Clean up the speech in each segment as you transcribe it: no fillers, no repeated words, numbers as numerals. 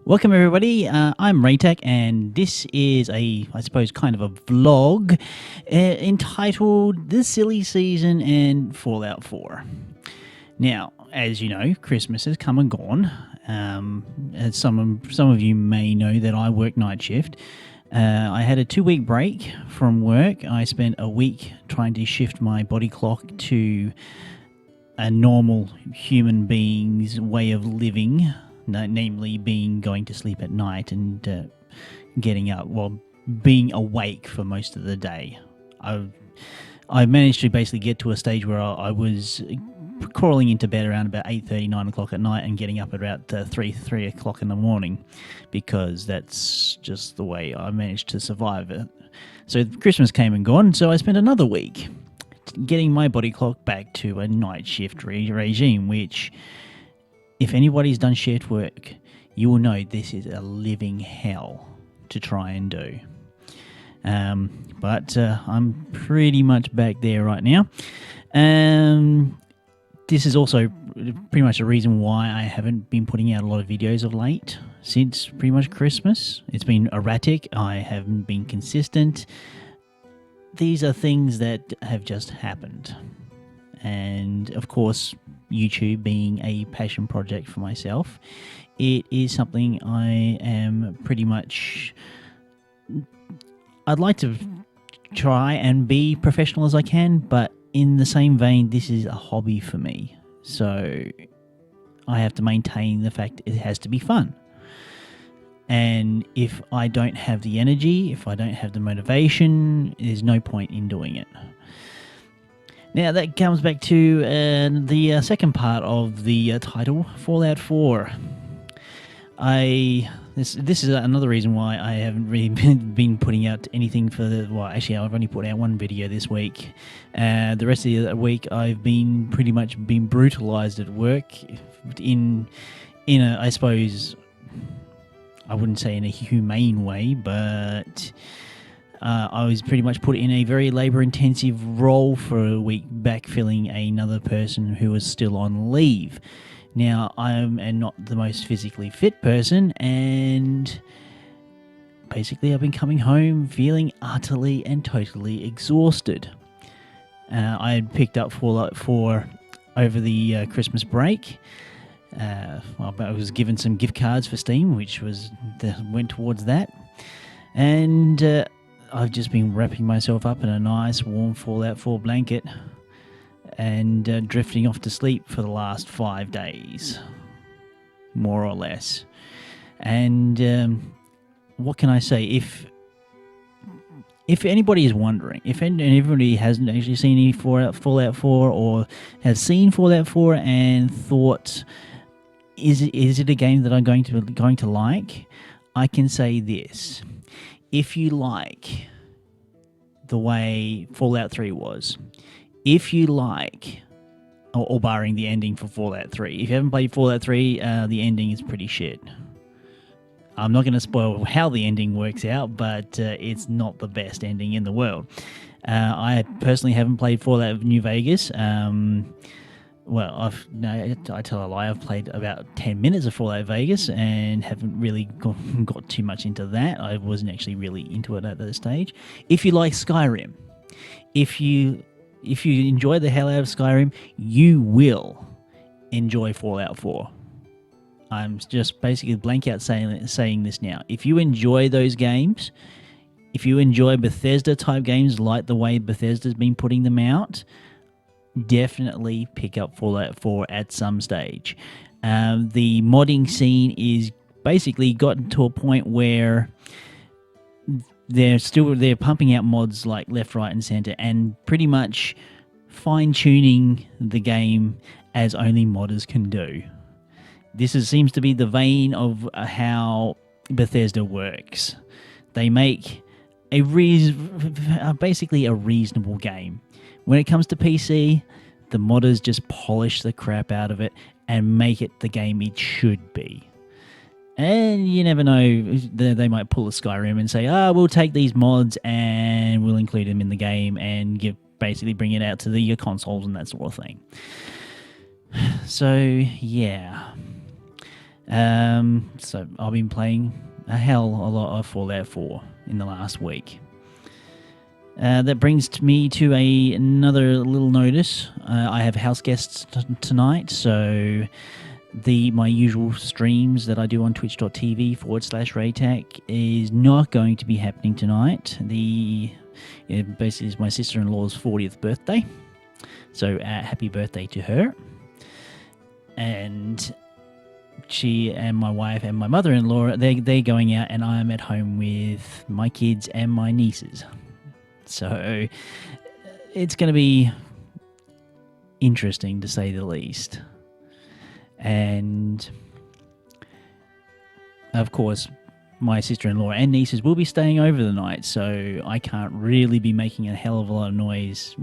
Welcome everybody, I'm Raetac and this is I suppose, kind of a vlog entitled The Silly Season and Fallout 4. Now, as you know, Christmas has come and gone. As some of you may know that I work night shift. I had a 2-week break from work. I spent a week trying to shift my body clock to a normal human being's way of living, namely going to sleep at night and getting up, being awake for most of the day. I managed to basically get to a stage where I was crawling into bed around about 8:30, 9 o'clock at night and getting up at about 3 o'clock in the morning, because that's just the way I managed to survive it. So Christmas came and gone, so I spent another week getting my body clock back to a night shift regime, which, if anybody's done shift work, you will know this is a living hell to try and do. But I'm pretty much back there right now. This is also pretty much the reason why I haven't been putting out a lot of videos of late, since pretty much Christmas. It's been erratic. I haven't been consistent. These are things that have just happened. And of course, YouTube being a passion project for myself, it is something I am pretty much... I'd like to try and be professional as I can, but in the same vein, this is a hobby for me. So I have to maintain the fact it has to be fun. And if I don't have the energy, if I don't have the motivation, there's no point in doing it. Now that comes back to the second part of the title, Fallout 4. This is another reason why I haven't really been putting out anything for the... Well, actually, I've only put out one video this week. The rest of the week, I've been pretty much been brutalized at work in a, I suppose, I wouldn't say in a humane way, but I was pretty much put in a very labor-intensive role for a week, backfilling another person who was still on leave. Now, I am not the most physically fit person, and basically I've been coming home feeling utterly and totally exhausted. I had picked up Fallout 4 over the Christmas break. I was given some gift cards for Steam, which went towards that. And I've just been wrapping myself up in a nice warm Fallout 4 blanket and drifting off to sleep for the last 5 days, more or less. And what can I say? If anybody is wondering, if anybody hasn't actually seen any Fallout 4 or has seen Fallout 4 and thought, is it a game that I'm going to like? I can say this: if you like the way Fallout 3 was, if you like, or barring the ending for Fallout 3, if you haven't played Fallout 3, the ending is pretty shit. I'm not going to spoil how the ending works out, but it's not the best ending in the world. I personally haven't played Fallout New Vegas. I tell a lie. I've played about 10 minutes of Fallout Vegas and haven't really got too much into that. I wasn't actually really into it at that stage. If you like Skyrim, if you enjoy the hell out of Skyrim, you will enjoy Fallout 4. I'm just basically blank out saying this now. If you enjoy those games, if you enjoy Bethesda-type games like the way Bethesda's been putting them out, definitely pick up Fallout 4 at some stage. The modding scene is basically gotten to a point where they're pumping out mods like left, right, and center, and pretty much fine-tuning the game as only modders can do. This seems to be the vein of how Bethesda works. They make basically a reasonable game. When it comes to PC, the modders just polish the crap out of it and make it the game it should be. And you never know, they might pull a Skyrim and say, we'll take these mods and we'll include them in the game and basically bring it out to the consoles and that sort of thing. So, yeah. So I've been playing a hell of a lot of Fallout 4 in the last week. That brings me to another little notice. I have house guests tonight, so my usual streams that I do on twitch.tv/Raetac is not going to be happening tonight. Basically is my sister-in-law's 40th birthday, so happy birthday to her. And she and my wife and my mother-in-law, they're going out, and I'm at home with my kids and my nieces. So it's going to be interesting, to say the least. And of course, my sister-in-law and nieces will be staying over the night, so I can't really be making a hell of a lot of noise,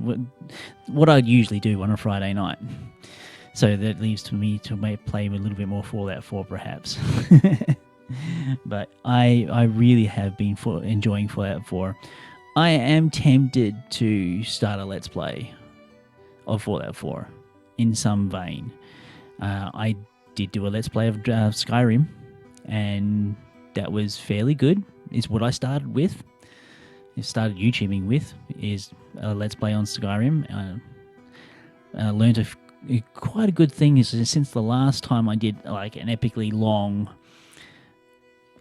what I'd usually do on a Friday night. So that leaves to me to play a little bit more Fallout 4, perhaps. But I really have been enjoying Fallout 4. I am tempted to start a Let's Play of Fallout 4 in some vein. I did do a Let's Play of Skyrim, and that was fairly good, is what I started with. I started YouTubing with, is a Let's Play on Skyrim. I learned quite a good thing is since the last time I did like an epically long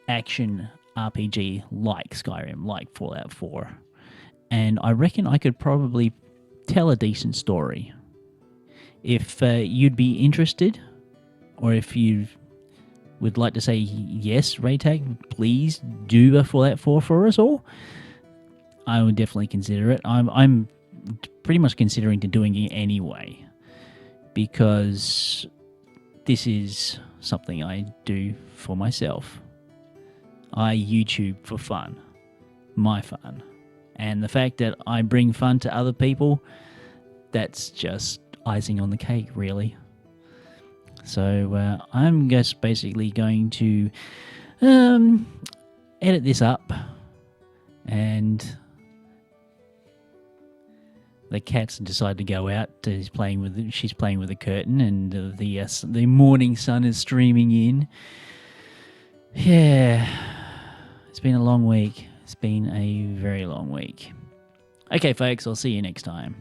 action RPG like Skyrim, like Fallout 4. And I reckon I could probably tell a decent story. If you'd be interested, or if you would like to say yes, Raetac, please do a Fallout 4 for us all, I would definitely consider it. I'm pretty much considering doing it anyway, because this is something I do for myself. I YouTube for fun, my fun. And the fact that I bring fun to other people, that's just icing on the cake, really. So I'm just basically going to edit this up, and the cat's decided to go out. She's playing with the curtain, and the morning sun is streaming in. Yeah, it's been a long week. It's been a very long week. Okay, folks, I'll see you next time.